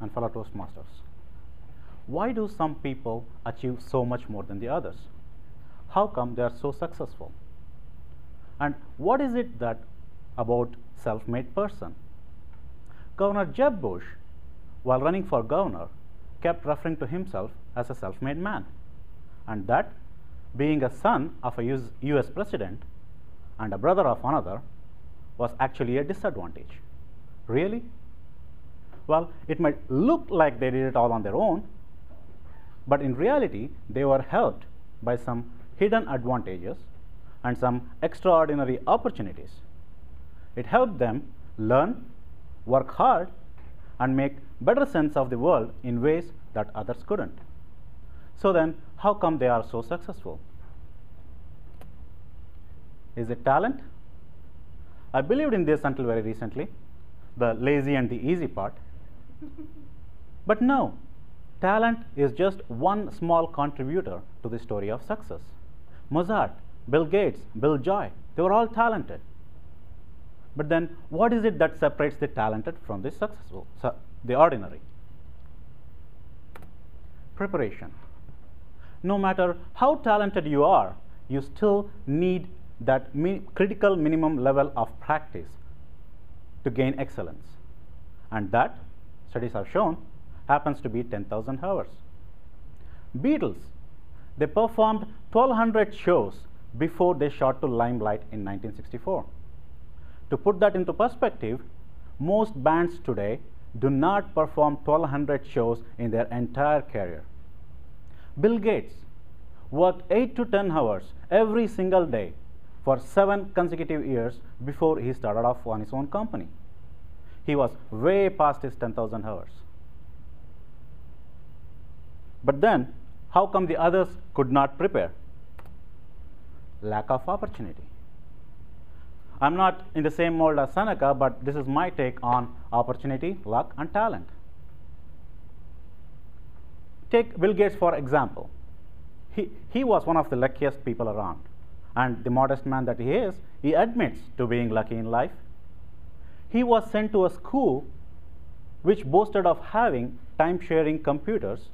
and fellow Toastmasters. Why do some people achieve so much more than the others? How come they are so successful? And what is it that about self-made person? Governor Jeb Bush, while running for governor, kept referring to himself as a self-made man, and that being a son of a US president and a brother of another was actually a disadvantage. Really? Well, it might look like they did it all on their own, but in reality, they were helped by some hidden advantages and some extraordinary opportunities. It helped them learn, work hard, and make better sense of the world in ways that others couldn't. So then, how come they are so successful? Is it talent? I believed in this until very recently, the lazy and the easy part. But no, talent is just one small contributor to the story of success. Mozart, Bill Gates, Bill Joy, they were all talented. But then, what is it that separates the talented from the successful, the ordinary? Preparation. No matter how talented you are, you still need that critical minimum level of practice to gain excellence. And that, studies have shown, happens to be 10,000 hours. Beatles, they performed 1,200 shows before they shot to limelight in 1964. To put that into perspective, most bands today do not perform 1,200 shows in their entire career. Bill Gates worked 8 to 10 hours every single day for 7 consecutive years before he started off on his own company. He was way past his 10,000 hours. But then, how come the others could not prepare? Lack of opportunity. I'm not in the same mold as Seneca, but this is my take on opportunity, luck, and talent. Take Bill Gates for example. He was one of the luckiest people around, and the modest man that he is, he admits to being lucky in life. He was sent to a school which boasted of having time-sharing computers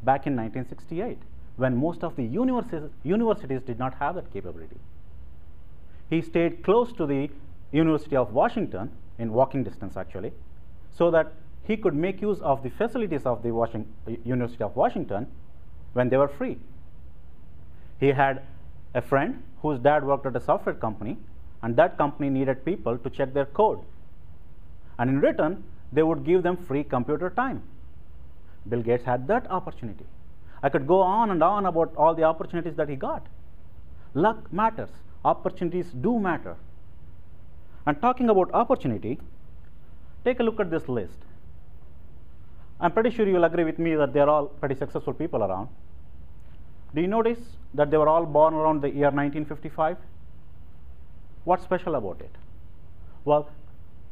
back in 1968, when most of the universities did not have that capability. He stayed close to the University of Washington, in walking distance actually, so that he could make use of the facilities of the University of Washington when they were free. He had a friend whose dad worked at a software company, and that company needed people to check their code. And in return, they would give them free computer time. Bill Gates had that opportunity. I could go on and on about all the opportunities that he got. Luck matters. Opportunities do matter. And talking about opportunity, take a look at this list. I'm pretty sure you'll agree with me that they're all pretty successful people around. Do you notice that they were all born around the year 1955? What's special about it? Well,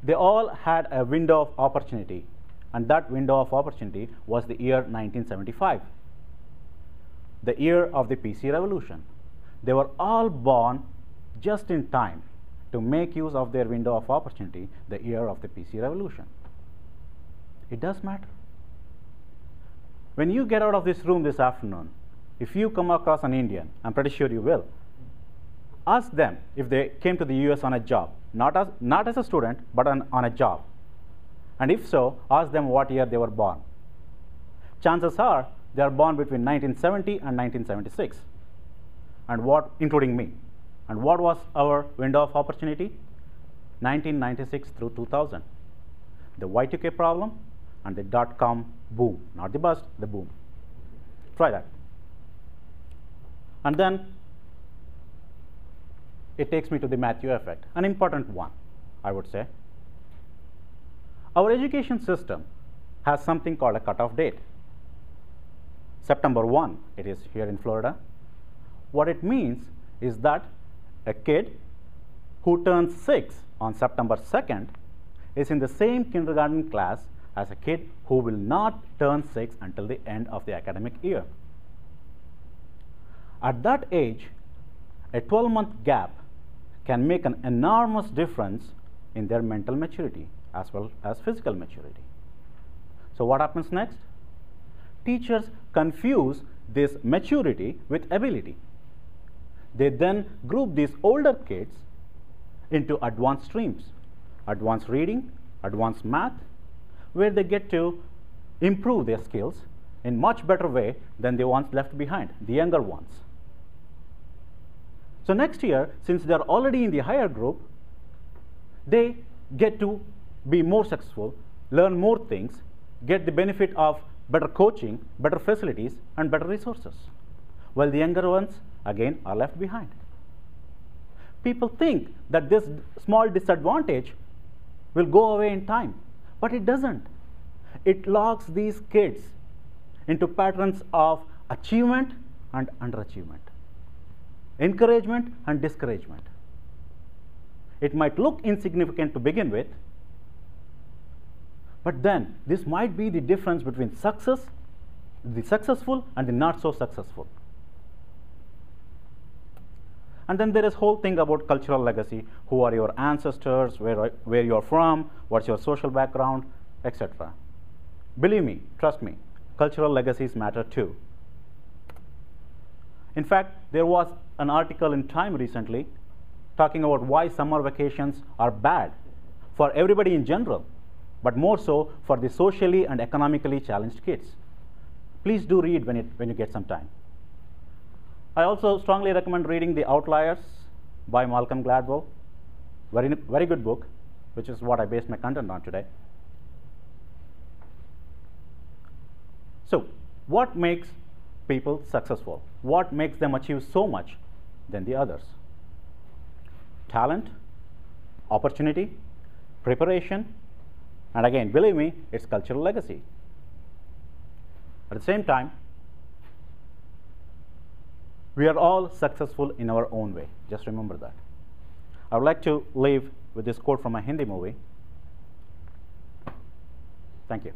they all had a window of opportunity, and that window of opportunity was the year 1975, the year of the PC revolution. They were all born just in time to make use of their window of opportunity, the year of the PC revolution. It does matter. When you get out of this room this afternoon, if you come across an Indian, I'm pretty sure you will, ask them if they came to the US on a job, not as a student, but on a job. And if so, ask them what year they were born. Chances are they are born between 1970 and 1976, and including me. And what was our window of opportunity? 1996 through 2000. The Y2K problem and the dot-com boom, not the bust, the boom. Try that. And then it takes me to the Matthew effect, an important one, I would say. Our education system has something called a cutoff date. September 1, it is here in Florida. What it means is that a kid who turns 6 on September 2nd is in the same kindergarten class as a kid who will not turn 6 until the end of the academic year. At that age, a 12-month gap can make an enormous difference in their mental maturity as well as physical maturity. So what happens next? Teachers confuse this maturity with ability. They then group these older kids into advanced streams, advanced reading, advanced math, where they get to improve their skills in much better way than the ones left behind, the younger ones. So next year, since they are already in the higher group, they get to be more successful, learn more things, get the benefit of better coaching, better facilities, and better resources, while the younger ones, again, are left behind. People think that this small disadvantage will go away in time, but it doesn't. It locks these kids into patterns of achievement and underachievement, encouragement and discouragement. It might look insignificant to begin with, but then this might be the difference between success, the successful, and the not so successful. And then there is whole thing about cultural legacy. Who are your ancestors, where you are from, what's your social background, etc. Believe me, trust me, cultural legacies matter too. In fact, there was an article in Time recently talking about why summer vacations are bad for everybody in general, but more so for the socially and economically challenged kids. Please do read when you get some time. I also strongly recommend reading The Outliers by Malcolm Gladwell. Very good book, which is what I based my content on today. So, what makes people successful? What makes them achieve so much than the others? Talent, opportunity, preparation, and again, believe me, it's cultural legacy. At the same time, we are all successful in our own way. Just remember that. I would like to leave with this quote from a Hindi movie. Thank you.